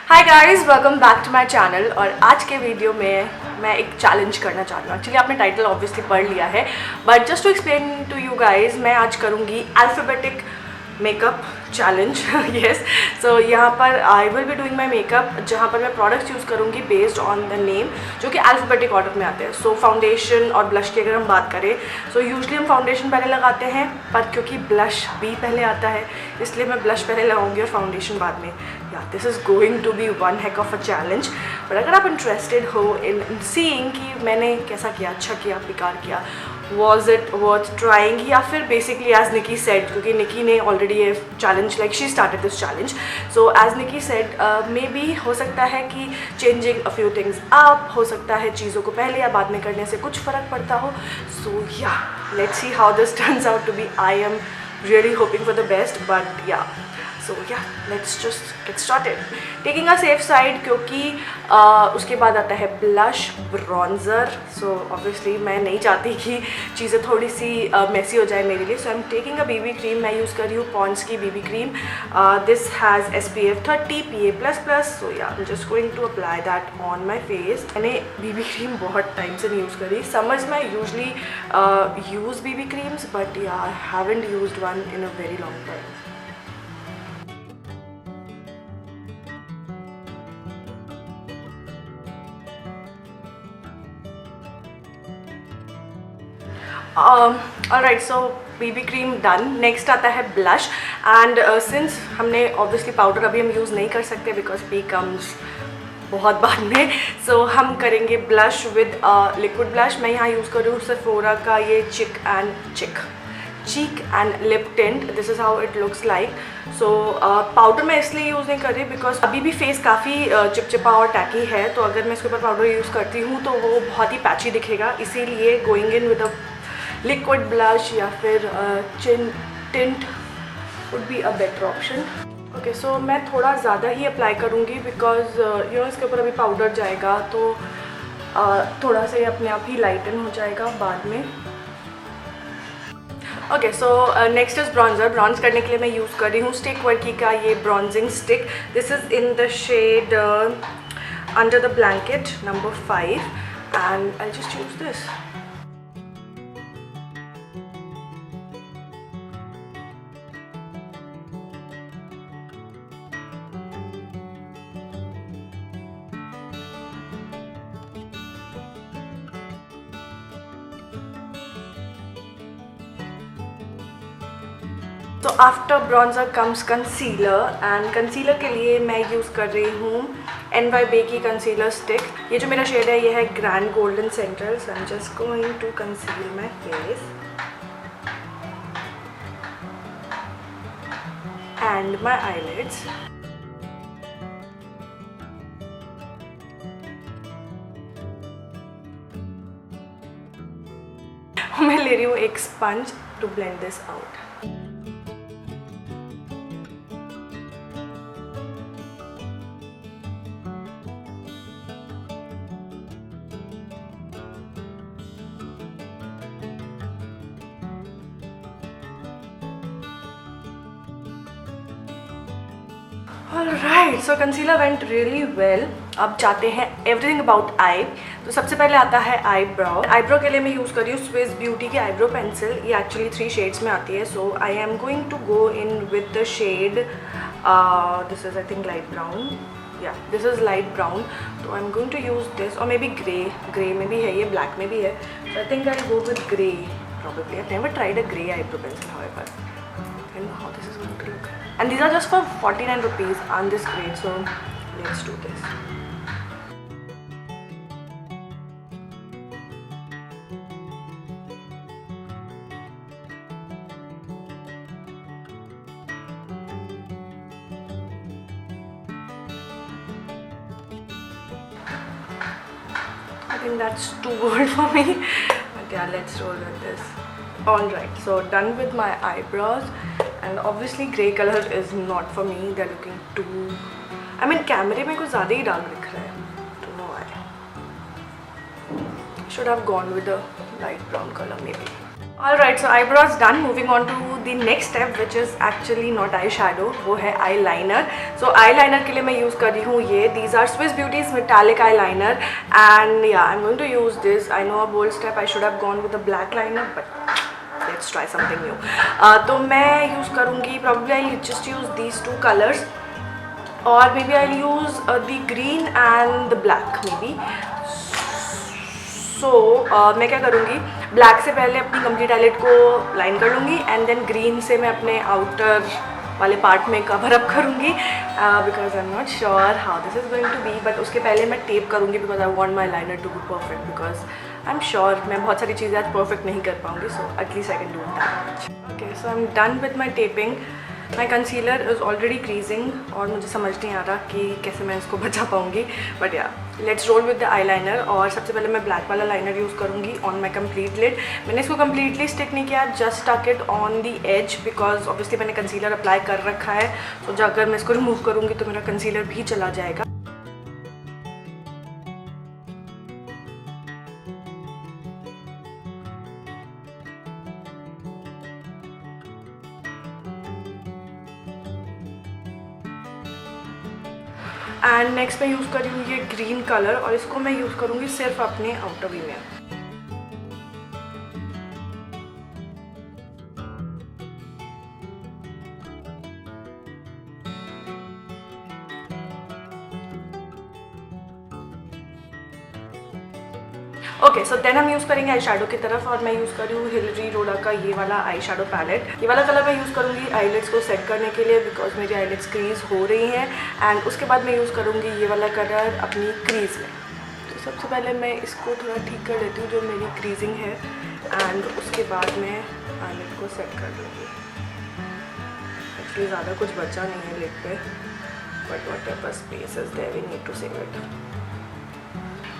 Hi guys, welcome back to my channel. और आज के वीडियो में मैं एक चैलेंज करना चाहती हूँ। एक्चुअली आपने टाइटल ऑब्वियसली पढ़ लिया है, but just to explain to you guys, मैं आज करूँगी alphabetic makeup challenge. Yes, so यहाँ पर I will be doing my makeup, जहाँ पर मैं प्रोडक्ट्स यूज़ करूँगी बेस्ड ऑन द नेम, जो कि अल्फ़ाबेटिक ऑर्डर में आते हैं। सो फाउंडेशन और ब्लश की अगर हम बात करें, सो यूजली हम फाउंडेशन पहले लगाते हैं, पर क्योंकि ब्लश भी पहले आता है इसलिए मैं ब्लश पहले लगाऊंगी और फाउंडेशन बाद में। Yeah this is going to be one heck of a challenge. But अगर आप इंटरेस्टेड हो इन सीइंग कि मैंने कैसा किया, अच्छा किया, बेकार किया, वॉज इट वर्थ ट्राइंग, या फिर बेसिकली एज निकी सेड, क्योंकि निकी ने ऑलरेडी ये challenge like she started this challenge, so as Nikkie said maybe हो सकता है कि changing a few things up, हो सकता है चीज़ों को पहले या बाद में करने से कुछ फ़र्क पड़ता हो। So yeah let's see how this turns out to be. I am really hoping for the best, but yeah, so yeah, let's just get started. Taking a safe side, क्योंकि उसके बाद आता है ब्लश, ब्रॉन्ज़र। सो ऑब्वियसली मैं नहीं चाहती कि चीज़ें थोड़ी सी मेसी हो जाए मेरे लिए, so I am taking a BB cream. मैं यूज़ कर रही हूँ पॉन्ड्स की BB cream. This has SPF 30 PA++। So yeah I am just going to apply that on my face. मैंने बीबी क्रीम बहुत टाइम से नहीं यूज़ करी। समर्स में usually use BB creams, but yeah I haven't used one in a very long time. Alright, so BB cream done. Next आता है blush, and since हमने obviously powder अभी हम यूज़ नहीं कर सकते बिकॉज पी कम्स बहुत बाद में, सो हम करेंगे ब्लश विद लिक्विड ब्लश। मैं यहाँ यूज़ कर रही हूँ सेफोरा का ये cheek and lip tint. This is how it looks like. So powder मैं इसलिए यूज़ नहीं कर रही बिकॉज अभी भी फेस काफ़ी चिपचिपा और टैकी है, तो अगर मैं इसके ऊपर पाउडर यूज़ करती हूँ तो वो बहुत ही पैची दिखेगा। इसीलिए going in with a liquid blush या फिर chin tint would be a better option. Okay, so मैं थोड़ा ज़्यादा ही अप्लाई करूँगी बिकॉज यू नो इसके ऊपर अभी पाउडर जाएगा, तो थोड़ा सा ये अपने आप ही लाइटन हो जाएगा बाद में। Okay, so next is bronzer. Bronze करने के लिए मैं यूज़ कर रही हूँ स्टिक वर्की का ये bronzing stick. This is in the shade under the blanket number 5, and I just use this. तो after bronzer comes concealer, and concealer के लिए मैं यूज़ कर रही हूँ NYBay की कंसीलर स्टिक। ये जो मेरा शेड है ये है grand golden central. So I am just going to conceal my face and my eyelids. मैं ले रही हूँ एक sponge to blend this out. Alright, so concealer went really well. अब जाते हैं एवरीथिंग अबाउट आई। तो सबसे पहले आता है आईब्रो। आईब्रो के लिए मैं यूज़ कर रही हूँ स्विस ब्यूटी की आईब्रो पेंसिल। ये एक्चुअली 3 शेड्स में आती है। So I am going to go in with the shade, this is I think light brown. Yeah this is light brown. तो I am going to use this, और may be grey में भी है, ये black में भी है। So I think I go with grey probably. I've never tried a grey eyebrow pencil, however. I know how this is going to look. And these are just for 49 rupees on this grade, so let's do this. I think that's too bold for me, but yeah, let's roll with this. Alright, so done with my eyebrows, and obviously grey color is not for me. They're looking too, I mean कैमरे में कुछ ज़्यादा ही dark दिख रहा है, don't know why. Should have gone with a light brown color maybe. Alright, so eyebrows done. Moving on to the next step, which is actually not eye shadow, वो है eyeliner. So eyeliner के लिए मैं use कर रही हूँ ये. These are Swiss Beauty's metallic eyeliner, and yeah, I'm going to use this. I know a bold step. I should have gone with a black liner, but let's try something new. तो मैं use करूँगी. Probably I'll just use these two colors, or maybe I'll use the green and the black maybe. सो मैं क्या करूँगी, black से पहले अपनी complete eyelid को लाइन कर लूँगी, एंड देन ग्रीन से मैं अपने आउटर वाले पार्ट में कवर अप करूँगी, because I am not sure how this is going to be. But उसके पहले मैं टेप करूँगी, because I want my liner to be perfect, because I am sure मैं बहुत सारी चीज़ें आज परफेक्ट नहीं कर पाऊँगी. So at least I can do that. Okay, so I am done with my taping. My concealer is already creasing, और मुझे समझ नहीं आ रहा कि कैसे मैं इसको बचा पाऊँगी. But yeah, let's roll with the eyeliner. और सबसे पहले मैं ब्लैक वाला लाइनर यूज़ करूँगी ऑन माई कंप्लीट लिड. मैंने इसको कम्प्लीटली स्टिक नहीं किया, just tuck it on the edge, because obviously मैंने कंसीलर अप्लाई कर रखा है. तो अगर मैं इसको रिमूव करूँगी तो मेरा कंसीलर भी चला जाएगा. एंड नेक्स्ट मैं यूज़ कर रही हूँ ये ग्रीन कलर, और इसको मैं यूज़ करूँगी सिर्फ अपने आउटर वी में. ओके, सो देन हम यूज़ करेंगे आई शेडो की तरफ, और मैं यूज़ कर रही हूँ हिलरी रोडा का ये वाला आई शेडो पैलेट. ये वाला कलर मैं यूज़ करूँगी आईलिड्स को सेट करने के लिए, बिकॉज मेरी आईलिड्स क्रीज हो रही हैं. एंड उसके बाद मैं यूज़ करूँगी ये वाला कलर अपनी क्रीज में. तो सबसे पहले मैं इसको थोड़ा ठीक कर लेती हूँ जो मेरी क्रीजिंग है, एंड उसके बाद मैं आईलिड को सेट कर लूँगी. एक्चुअली ज़्यादा कुछ बचा नहीं है लिड पे, but whatever space is there we need to save it.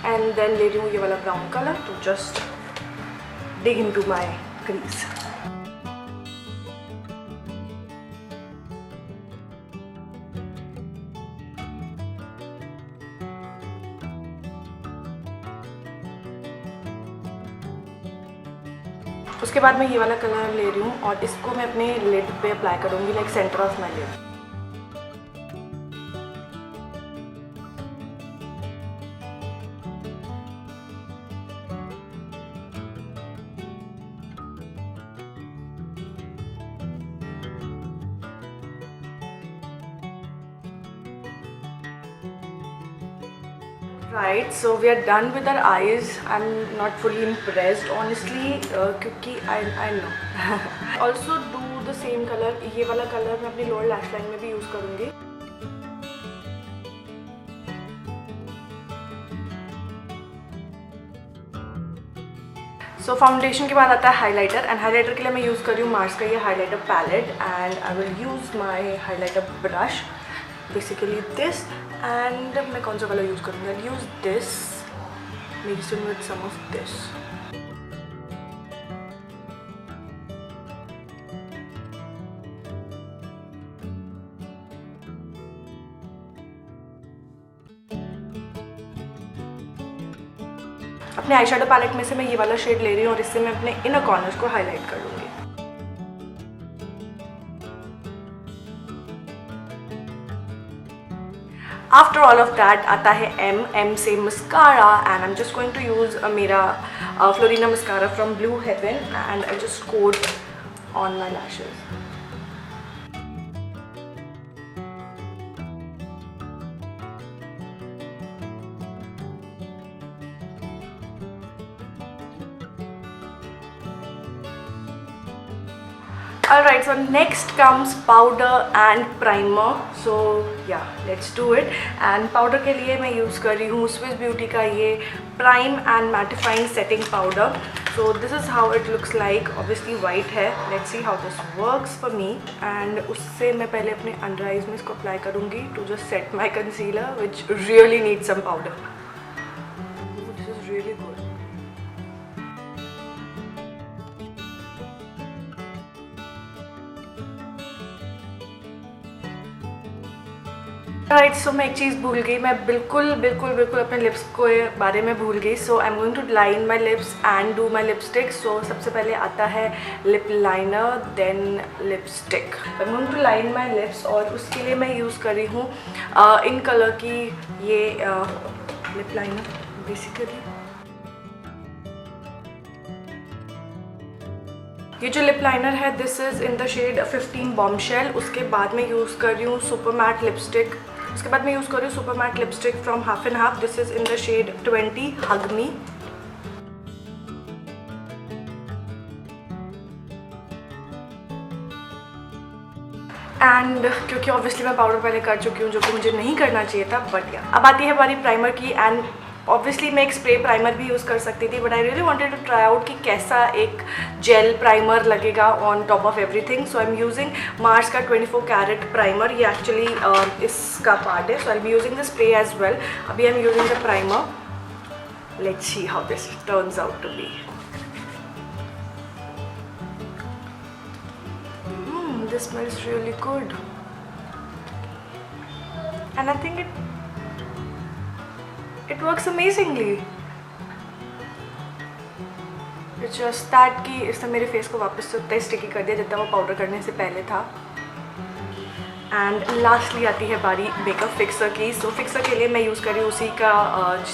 And then ले रही हूँ ये वाला brown colour to just dig into my crease. उसके बाद मैं ये वाला कलर ले रही हूँ, और इसको मैं अपने लिड पे अप्लाई करूँगी, like centre of my lid. Right, so we are done with our eyes. I'm not fully impressed honestly, क्योंकि I know. Also do the same color. ये वाला कलर मैं अपनी लोअर लैश लाइन में भी use करूँगी. सो foundation के बाद आता है हाइलाइटर, एंड हाइलाइटर के लिए मैं यूज़ कर रही हूँ मार्स का ये highlighter palette, and I will use my highlighter brush, basically this. And मैं कौन सा कलर यूज़ करूँगी, I use this mixed with some of this. अपने आई शेडो पैलेट में से मैं ये वाला शेड ले रही हूँ, और इससे मैं अपने इनर कॉर्नर्स को हाईलाइट कर लूँगी. आफ्टर ऑल ऑफ दैट आता है एम से mascara, and I am just going to use मेरा Florina mascara from Blue Heaven, and I just coat on my lashes. Alright, so next comes powder and primer. So yeah, let's do it. And powder के लिए मैं use कर रही हूँ Swiss Beauty का ये Prime and Mattifying Setting Powder. So this is how it looks like. Obviously white है. Let's see how this works for me. And उससे मैं पहले अपने under eyes में इसको apply करूँगी to just set my concealer, which really needs some powder. This is really good. Right, so मैं एक चीज़ भूल गई, मैं बिल्कुल बिल्कुल बिल्कुल अपने लिप्स को बारे में भूल गई. So I am going to line my lips and do my lipstick. So सबसे पहले आता है lip liner, then lipstick. I am going to line my lips और उसके लिए मैं यूज़ कर रही हूँ इन कलर की ये लिप लाइनर. बेसिकली ये जो लिप लाइनर है this is in the shade 15 bombshell. उसके बाद मैं यूज़ कर रही हूँ सुपर मैट लिपस्टिक. उसके बाद मैं यूज़ कर रही हूँ super matte lipstick from half and half. This is in the shade 20 hug me. And क्योंकि ऑब्वियसली मैं पाउडर पहले कर चुकी हूँ जो कि मुझे नहीं करना चाहिए था, बट या अब आती है हमारी प्राइमर की. एंड ऑब्वियसली मैं एक स्प्रे प्राइमर भी यूज़ कर सकती थी, but I really wanted to try out कि कैसा एक जेल प्राइमर लगेगा on top of everything. So I am using Mars का 24 कैरेट प्राइमर. ये एक्चुअली इसका पार्ट है. So I am using the spray as well. अभी I am using the primer. Let's see how this turns out to be. This smells really good, and I think it works amazingly. It's just that कि इसने मेरे face को वापस से उतना ही sticky कर दिया जितना वो पाउडर करने से पहले था. एंड लास्टली आती है बारी मेकअप फिक्सर की. सो फिक्सर के लिए मैं यूज़ कर रही हूँ उसी का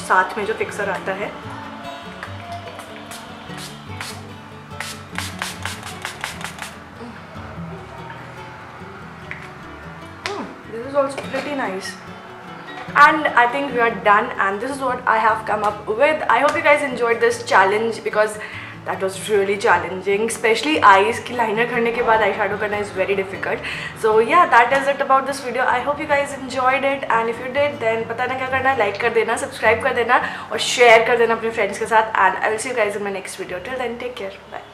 साथ में जो फिक्सर आता है. This is also pretty nice. And I think we are done, and this is what I have come up with. I hope you guys enjoyed this challenge because that was really challenging, especially eyes की liner करने के बाद eyeshadow करना is very difficult. So yeah, that is it about this video. I hope you guys enjoyed it, and if you did then पता ना क्या करना है, like कर देना, subscribe कर देना और share कर देना अपने friends के साथ. And I will see you guys in my next video. Till then, take care. Bye.